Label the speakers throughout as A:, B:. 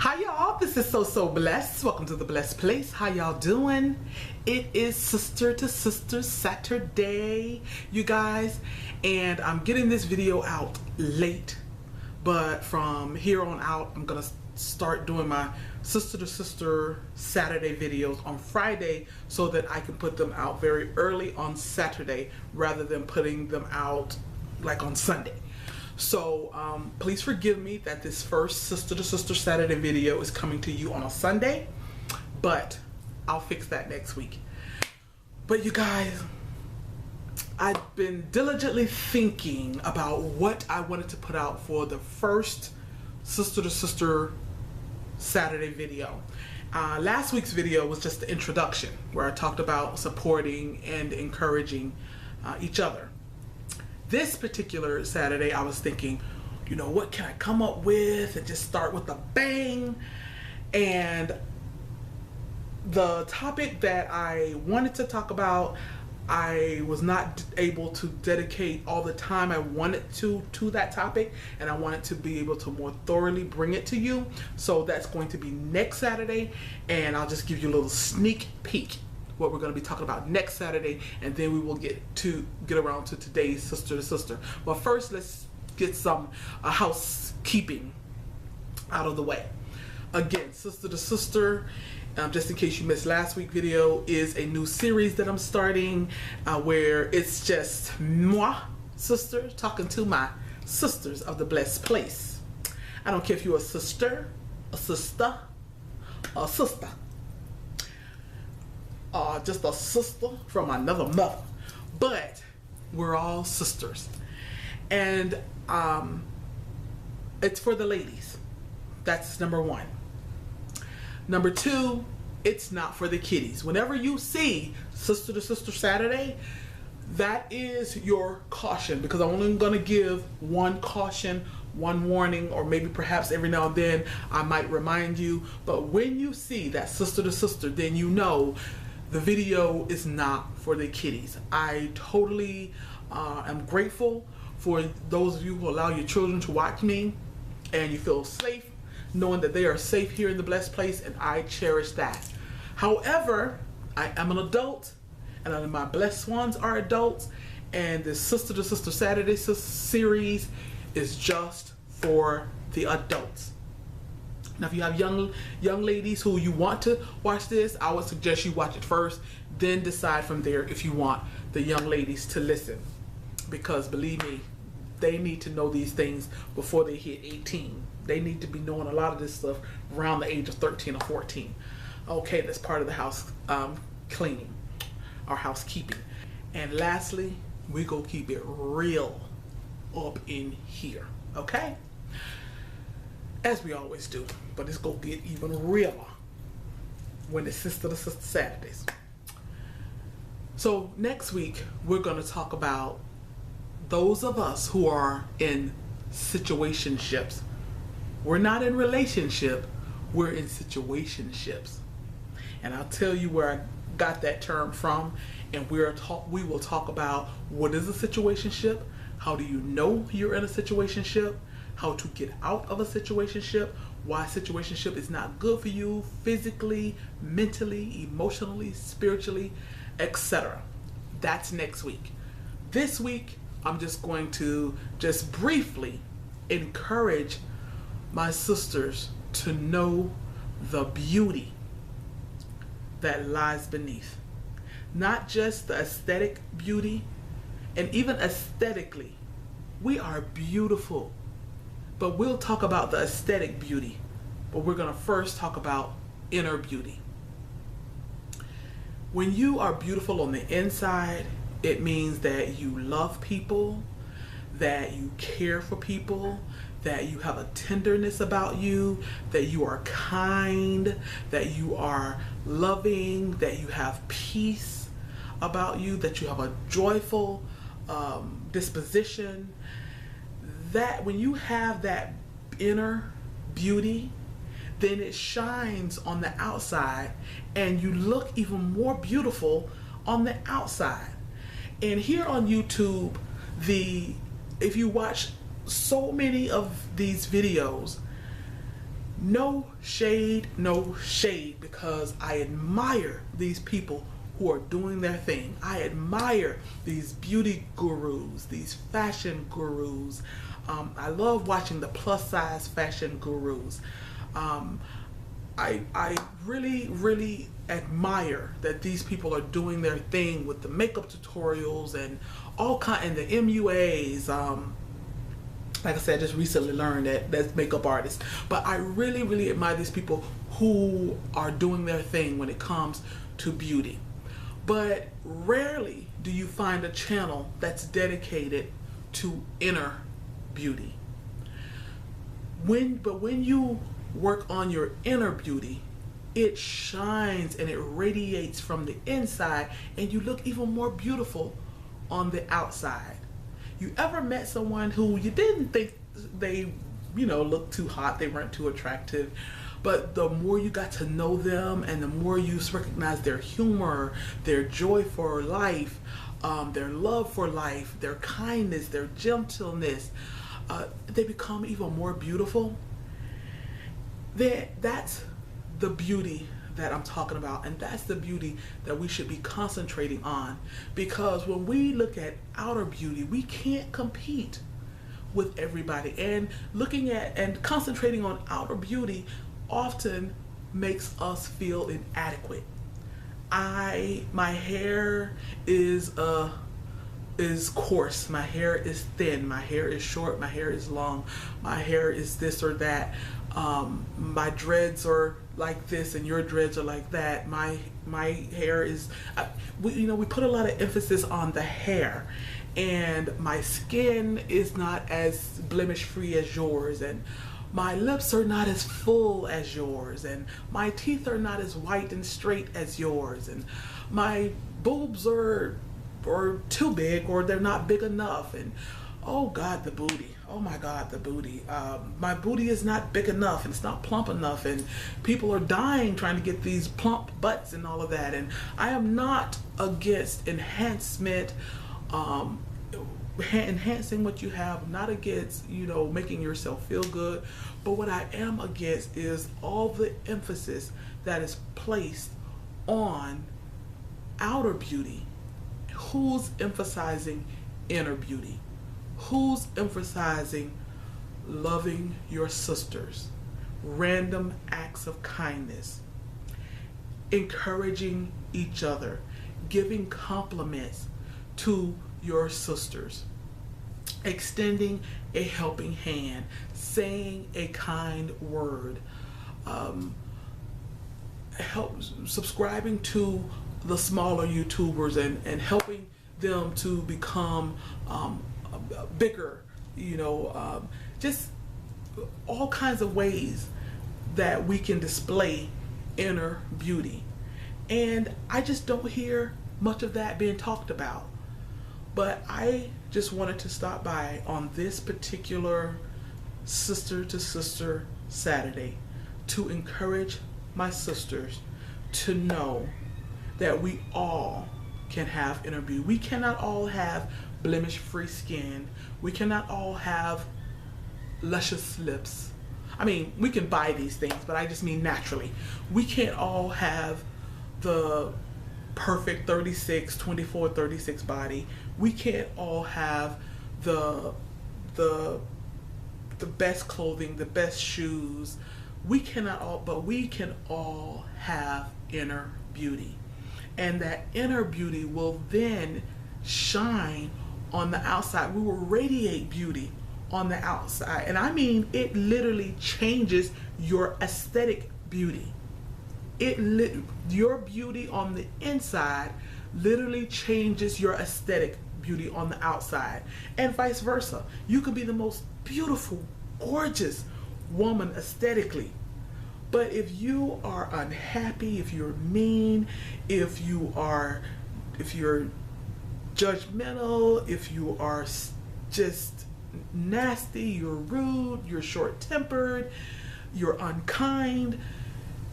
A: Hi y'all, this is So Blessed. Welcome to the Blessed Place. How y'all doing? It is Sister to Sister Saturday, you guys, and I'm getting this video out late, but from here on out I'm gonna start doing my Sister to Sister Saturday videos on Friday so that I can put them out very early on Saturday rather than putting them out like on Sunday. So please forgive me that this first Sister to Sister Saturday video is coming to you on a Sunday, but I'll fix that next week. But you guys, I've been diligently thinking about what I wanted to put out for the first Sister to Sister Saturday video. Last week's video was just the introduction where I talked about supporting and encouraging each other. This particular Saturday, I was thinking, you know, what can I come up with and just start with a bang? And the topic that I wanted to talk about, I was not able to dedicate all the time I wanted to that topic, and I wanted to be able to more thoroughly bring it to you. So that's going to be next Saturday, and I'll just give you a little sneak peek what we're going to be talking about next Saturday, and then we will get around to today's Sister to Sister. But first, let's get some housekeeping out of the way. Again, Sister to Sister, just in case you missed last week's video, is a new series that I'm starting where it's just moi, sister, talking to my sisters of the blessed place. I don't care if you're a sister, just a sister from another mother, but we're all sisters, and it's for the ladies. That's number one. Number two, it's not for the kiddies. Whenever you see Sister to Sister Saturday, that is your caution, because I'm only going to give one caution, one warning, or maybe perhaps every now and then I might remind you. But when you see that Sister to Sister, then you know the video is not for the kiddies. I totally am grateful for those of you who allow your children to watch me, and you feel safe knowing that they are safe here in the blessed place, and I cherish that. However, I am an adult, and my blessed ones are adults, and the Sister to Sister Saturday series is just for the adults. Now, if you have young ladies who you want to watch this, I would suggest you watch it first, then decide from there if you want the young ladies to listen. Because believe me, they need to know these things before they hit 18. They need to be knowing a lot of this stuff around the age of 13 or 14. Okay, that's part of the house cleaning, or housekeeping. And lastly, we go keep it real up in here, okay? As we always do, but it's gonna get even realer when it's Sister to Sister Saturdays. So next week, we're gonna talk about those of us who are in situationships. We're not in relationship, we're in situationships. And I'll tell you where I got that term from, and we will talk about what is a situationship, how do you know you're in a situationship, how to get out of a situationship, why situationship is not good for you physically, mentally, emotionally, spiritually, etc. That's next week. This week, I'm just going to just briefly encourage my sisters to know the beauty that lies beneath. Not just the aesthetic beauty, and even aesthetically, we are beautiful. But we'll talk about the aesthetic beauty, but we're going to first talk about inner beauty. When you are beautiful on the inside, it means that you love people, that you care for people, that you have a tenderness about you, that you are kind, that you are loving, that you have peace about you, that you have a joyful disposition. That when you have that inner beauty, then it shines on the outside, and you look even more beautiful on the outside. And here on YouTube, if you watch so many of these videos, No shade, no shade, because I admire these people who are doing their thing. I admire these beauty gurus, these fashion gurus. I love watching the plus size fashion gurus. I really, really admire that these people are doing their thing with the makeup tutorials and all kind, and the MUAs. Like I said, I just recently learned that that's makeup artists. But I really, really admire these people who are doing their thing when it comes to beauty. But rarely do you find a channel that's dedicated to inner beauty. But when you work on your inner beauty, it shines and it radiates from the inside, and you look even more beautiful on the outside. You ever met someone who you didn't think they, looked too hot, they weren't too attractive, but the more you got to know them and the more you recognize their humor, their joy for life, their love for life, their kindness, their gentleness, they become even more beautiful. That's the beauty that I'm talking about, and that's the beauty that we should be concentrating on, because when we look at outer beauty, we can't compete with everybody, and looking at and concentrating on outer beauty often makes us feel inadequate. My hair is coarse, my hair is thin, my hair is short, my hair is long, my hair is this or that, my dreads are like this and your dreads are like that, my hair is, we put a lot of emphasis on the hair, and my skin is not as blemish free as yours, and my lips are not as full as yours, and my teeth are not as white and straight as yours, and my boobs are too big, or they're not big enough, and oh God, the booty. Oh my God, the booty. My booty is not big enough, and it's not plump enough, and people are dying trying to get these plump butts and all of that. And I am not against enhancement, enhancing what you have, not against, making yourself feel good. But what I am against is all the emphasis that is placed on outer beauty. Who's emphasizing inner beauty? Who's emphasizing loving your sisters, random acts of kindness, encouraging each other, giving compliments to your sisters, extending a helping hand, saying a kind word, subscribing to the smaller YouTubers and helping them to become bigger, just all kinds of ways that we can display inner beauty. And I just don't hear much of that being talked about. But I just wanted to stop by on this particular Sister to Sister Saturday to encourage my sisters to know that we all can have inner beauty. We cannot all have blemish-free skin. We cannot all have luscious lips. I mean, we can buy these things, but I just mean naturally. We can't all have the perfect 36, 24, 36 body. We can't all have the best clothing, the best shoes. We cannot all, but we can all have inner beauty. And that inner beauty will then shine on the outside. We will radiate beauty on the outside. And I mean, it literally changes your aesthetic beauty. Your beauty on the inside literally changes your aesthetic beauty on the outside. And vice versa. You could be the most beautiful, gorgeous woman aesthetically, but if you are unhappy, if you're mean, if you're judgmental, if you are just nasty, you're rude, you're short-tempered, you're unkind,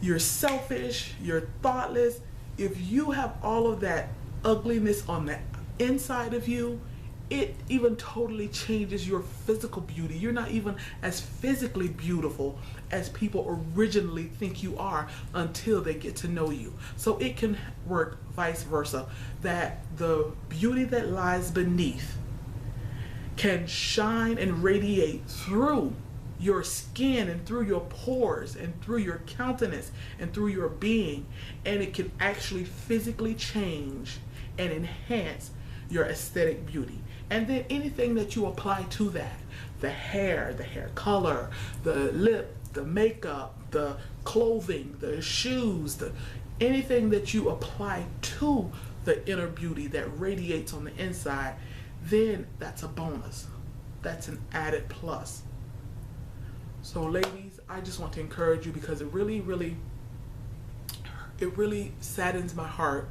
A: you're selfish, you're thoughtless, if you have all of that ugliness on the inside of you, it even totally changes your physical beauty. You're not even as physically beautiful as people originally think you are until they get to know you. So it can work vice versa, that the beauty that lies beneath can shine and radiate through your skin and through your pores and through your countenance and through your being, and it can actually physically change and enhance your aesthetic beauty. And then anything that you apply to that, the hair color, the lip, the makeup, the clothing, the shoes, anything that you apply to the inner beauty that radiates on the inside, then that's a bonus. That's an added plus. So ladies, I just want to encourage you, because it really saddens my heart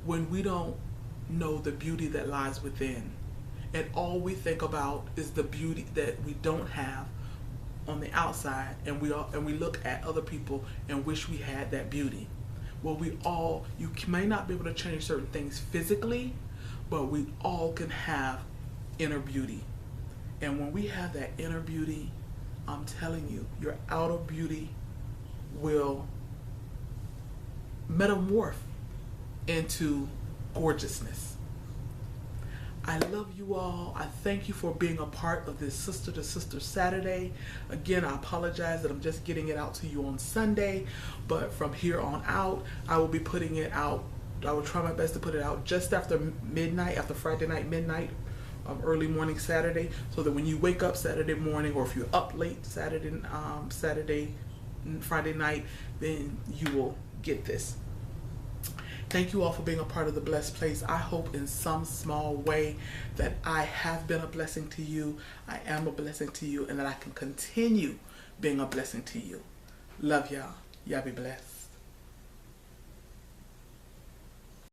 A: when we don't know the beauty that lies within, and all we think about is the beauty that we don't have on the outside, and we look at other people and wish we had that beauty. Well, you may not be able to change certain things physically, but we all can have inner beauty. And when we have that inner beauty, I'm telling you, your outer beauty will metamorph into gorgeousness. I love you all. I thank you for being a part of this Sister to Sister Saturday. Again, I apologize that I'm just getting it out to you on Sunday, but from here on out, I will be putting it out. I will try my best to put it out just after midnight, after Friday night midnight, early morning Saturday, so that when you wake up Saturday morning, or if you're up late Friday night, then you will get this. Thank you all for being a part of the Blessed Place. I hope in some small way that I have been a blessing to you, I am a blessing to you, and that I can continue being a blessing to you. Love y'all. Y'all be blessed.